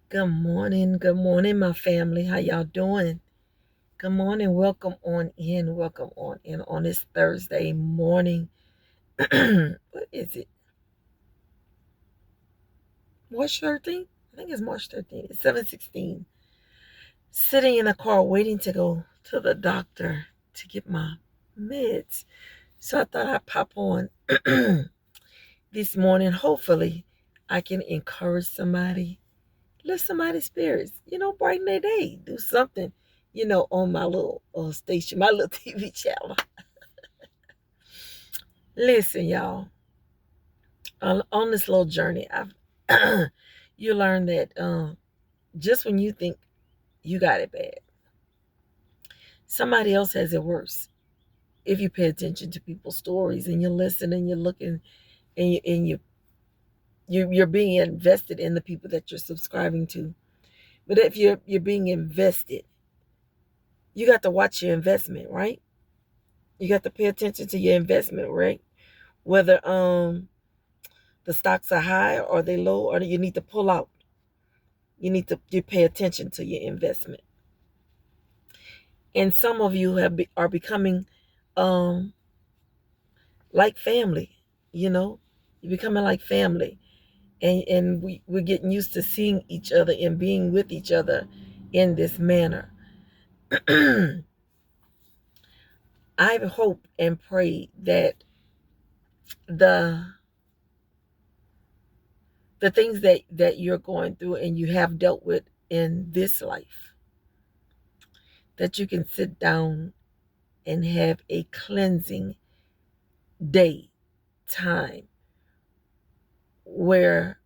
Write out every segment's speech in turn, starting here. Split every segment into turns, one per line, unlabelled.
Good morning, my family. How y'all doing? Good morning. Welcome on in. Welcome on in on this Thursday morning. What is it? March 13th? I think it's March 13th. It's 7:16. Sitting in a car waiting to go to the doctor to get my meds. So I thought I'd pop on this morning. Hopefully, I can encourage somebody, lift somebody's spirits, brighten their day, do something, on my little station, my little TV channel. Listen, y'all, on this little journey, I've you learn that just when you think you got it bad, somebody else has it worse. If you pay attention to people's stories and you listen and you're looking and you're being invested in the people that you're subscribing to. But if you're being invested, you got to watch your investment, right? You got to pay attention to your investment, right? Whether the stocks are high or they low, or you need to pull out. You pay attention to your investment. And some of you are becoming um like family. You're becoming like family, and we're getting used to seeing each other and being with each other in this manner. I hope and pray that the the things that you're going through and you have dealt with in this life, that you can sit down and have a cleansing day time where,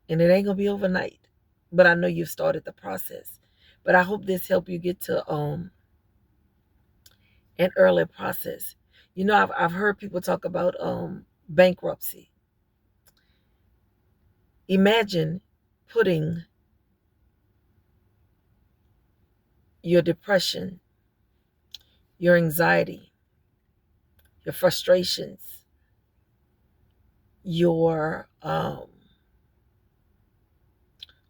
and it ain't gonna be overnight, but I know you've started the process. But I hope this help you get to an early process. I've heard people talk about bankruptcy. Imagine putting your depression, your anxiety, your frustrations, your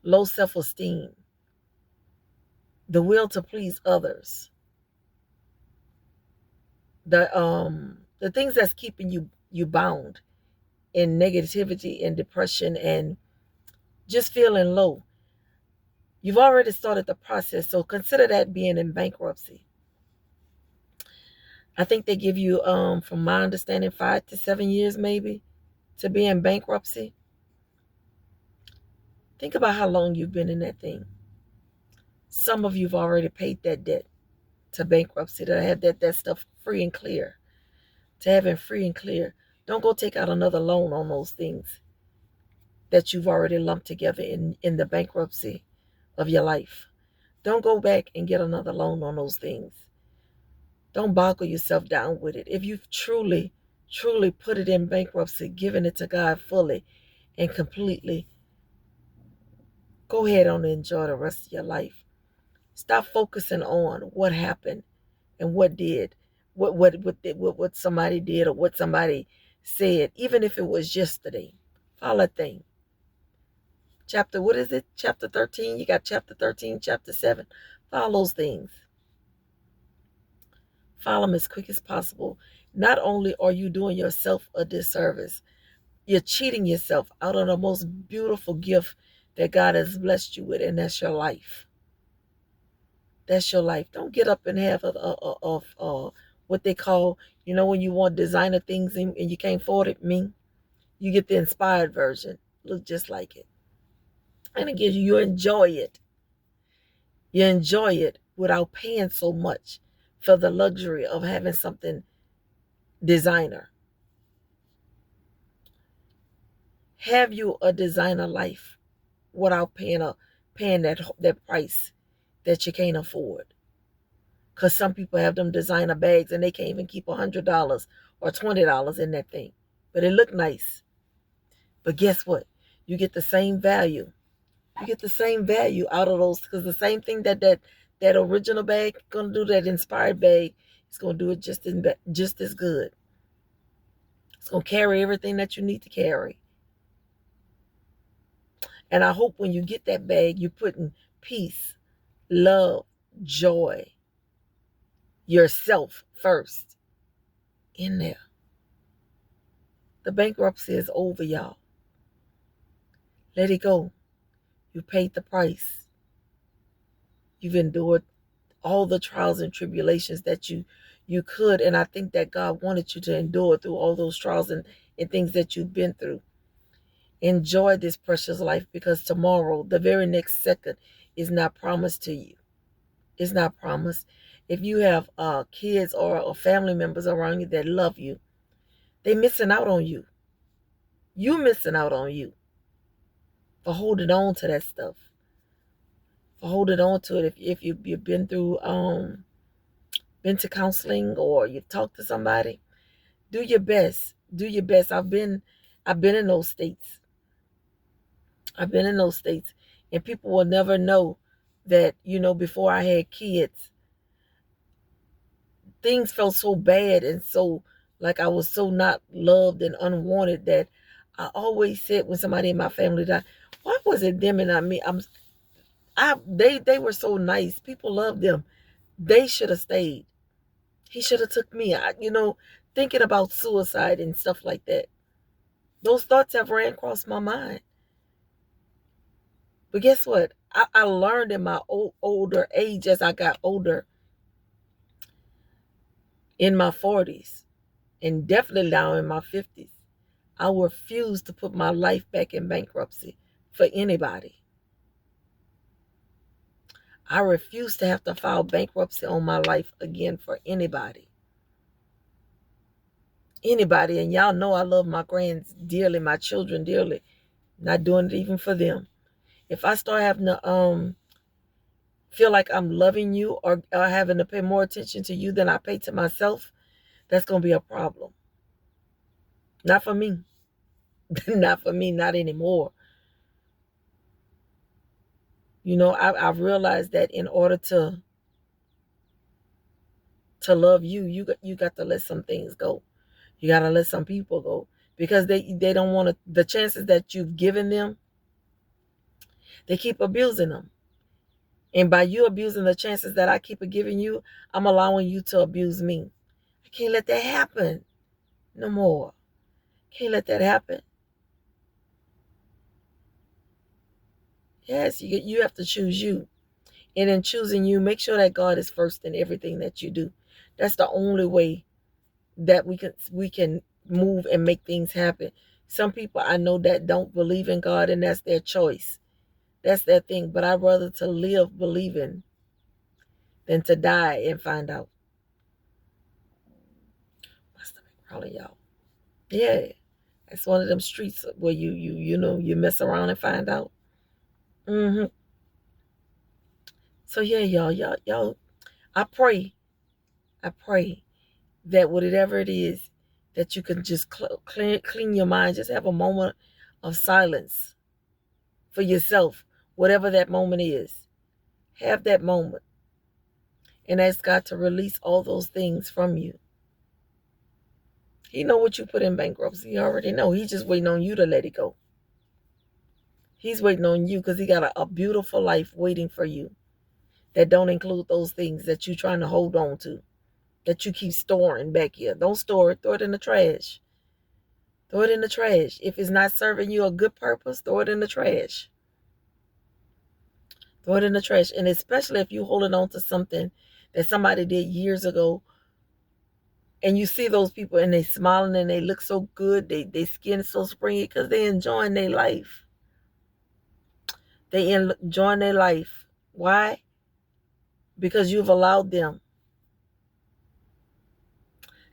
low self-esteem, the will to please others, the things that's keeping you bound in negativity and depression and just feeling low. You've already started the process, so consider that being in bankruptcy. I think they give you, from my understanding, 5 to 7 years maybe to be in bankruptcy. Think about how long you've been in that thing. Some of you've already paid that debt to bankruptcy, to have that stuff free and clear, to have it free and clear. Don't go take out another loan on those things that you've already lumped together in the bankruptcy of your life. Don't go back and get another loan on those things. Don't boggle yourself down with it. If you've truly, truly put it in bankruptcy, given it to God fully and completely, go ahead on and enjoy the rest of your life. Stop focusing on what happened and what did, what somebody did or what somebody said, even if it was yesterday. Follow that thing. Chapter, what is it? Chapter 13. You got chapter 13, chapter 7. Follow those things. Follow them as quick as possible. Not only are you doing yourself a disservice, you're cheating yourself out of the most beautiful gift that God has blessed you with, and that's your life. That's your life. Don't get up and have what they call, when you want designer things and you can't afford it. You get the inspired version. Look just like it. And again, you enjoy it. You enjoy it without paying so much for the luxury of having something designer. Have you a designer life without paying that price that you can't afford? Because some people have them designer bags and they can't even keep $100 or $20 in that thing. But it look nice. But guess what? You get the same value. You get the same value out of those, because the same thing that original bag gonna do, that inspired bag, it's gonna do it just as good. It's gonna carry everything that you need to carry. And I hope when you get that bag, you're putting peace, love, joy, yourself first in there. The bankruptcy is over, y'all. Let it go. You paid the price. You've endured all the trials and tribulations that you could. And I think that God wanted you to endure through all those trials and things that you've been through. Enjoy this precious life, because tomorrow, the very next second, is not promised to you. It's not promised. If you have kids or family members around you that love you, they missing out on you. You missing out on you for holding on to that stuff. For holding on to it. If you've been through been to counseling, or you've talked to somebody, do your best. Do your best. I've been in those states. I've been in those states, and people will never know that, before I had kids, things felt so bad and so like I was so not loved and unwanted, that I always said when somebody in my family died, why was it them and not me? They were so nice. People loved them. They should have stayed. He should have took me. Thinking about suicide and stuff like that. Those thoughts have ran across my mind. But guess what? I learned in my older age, as I got older, in my 40s, and definitely now in my 50s, I refuse to put my life back in bankruptcy for anybody. I refuse to have to file bankruptcy on my life again for anybody. Anybody. And y'all know I love my grands dearly, my children dearly. Not doing it even for them. If I start having to feel like I'm loving you, or having to pay more attention to you than I pay to myself, that's going to be a problem. Not for me. Not for me, not anymore. I've realized that in order to love you, you got to let some things go. You got to let some people go, because they don't want to, the chances that you've given them, they keep abusing them. And by you abusing the chances that I keep giving you, I'm allowing you to abuse me. I can't let that happen no more. Can't let that happen. Yes, you have to choose you. And in choosing you, make sure that God is first in everything that you do. That's the only way that we can move and make things happen. Some people I know that don't believe in God, and that's their choice. That's their thing. But I'd rather to live believing than to die and find out. My stomach crawling, y'all. Yeah. It's one of them streets where you mess around and find out. hmm So yeah, y'all. I pray that whatever it is, that you can just clean your mind, just have a moment of silence for yourself, whatever that moment is. Have that moment and ask God to release all those things from you. He know what you put in bankruptcy. He already know. He's just waiting on you to let it go. He's waiting on you because he got a beautiful life waiting for you that don't include those things that you're trying to hold on to, that you keep storing back here. Don't store it. Throw it in the trash. Throw it in the trash. If it's not serving you a good purpose, throw it in the trash. Throw it in the trash. And especially if you're holding on to something that somebody did years ago, and you see those people and they smiling and they look so good, they skin is so springy because they enjoying their life. They enjoying their life. Why? Because you've allowed them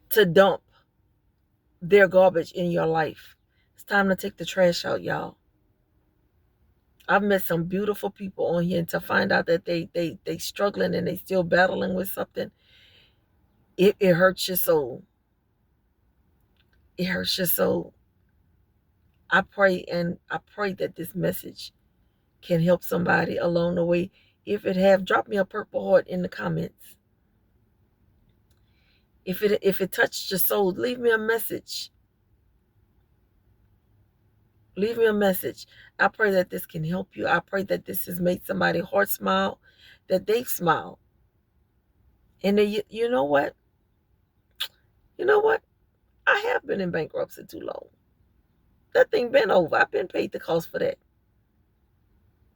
to dump their garbage in your life. It's time to take the trash out, y'all. I've met some beautiful people on here, and to find out that they struggling and they still battling with something, it hurts your soul. It hurts your soul. I pray that this message can help somebody along the way. If it have, drop me a purple heart in the comments. If it touched your soul, leave me a message. Leave me a message. I pray that this can help you. I pray that this has made somebody's heart smile, that they've smiled. And they, you know what? You know what? I have been in bankruptcy too long. That thing been over. I've been paid the cost for that.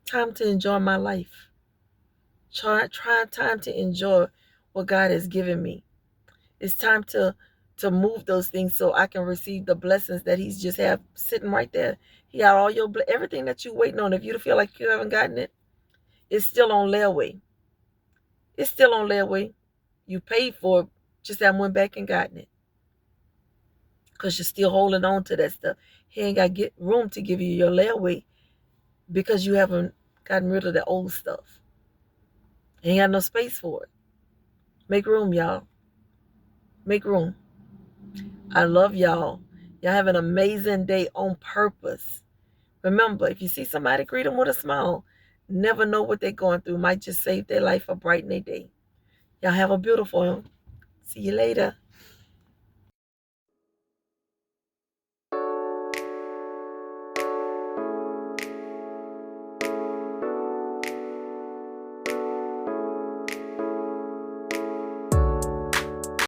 Time to enjoy my life. Try time to enjoy what God has given me. It's time to move those things so I can receive the blessings that He's just have sitting right there. He got all your everything that you waiting on. If you feel like you haven't gotten it, it's still on layaway. It's still on layaway. You paid for it, just haven't went back and gotten it because you're still holding on to that stuff. He ain't got room to give you your layaway because you haven't gotten rid of the old stuff. He ain't got no space for it. Make room, y'all. Make room. I love y'all. Y'all have an amazing day on purpose. Remember, if you see somebody, greet them with a smile. Never know what they're going through. Might just save their life or brighten their day. Y'all have a beautiful one. See you later.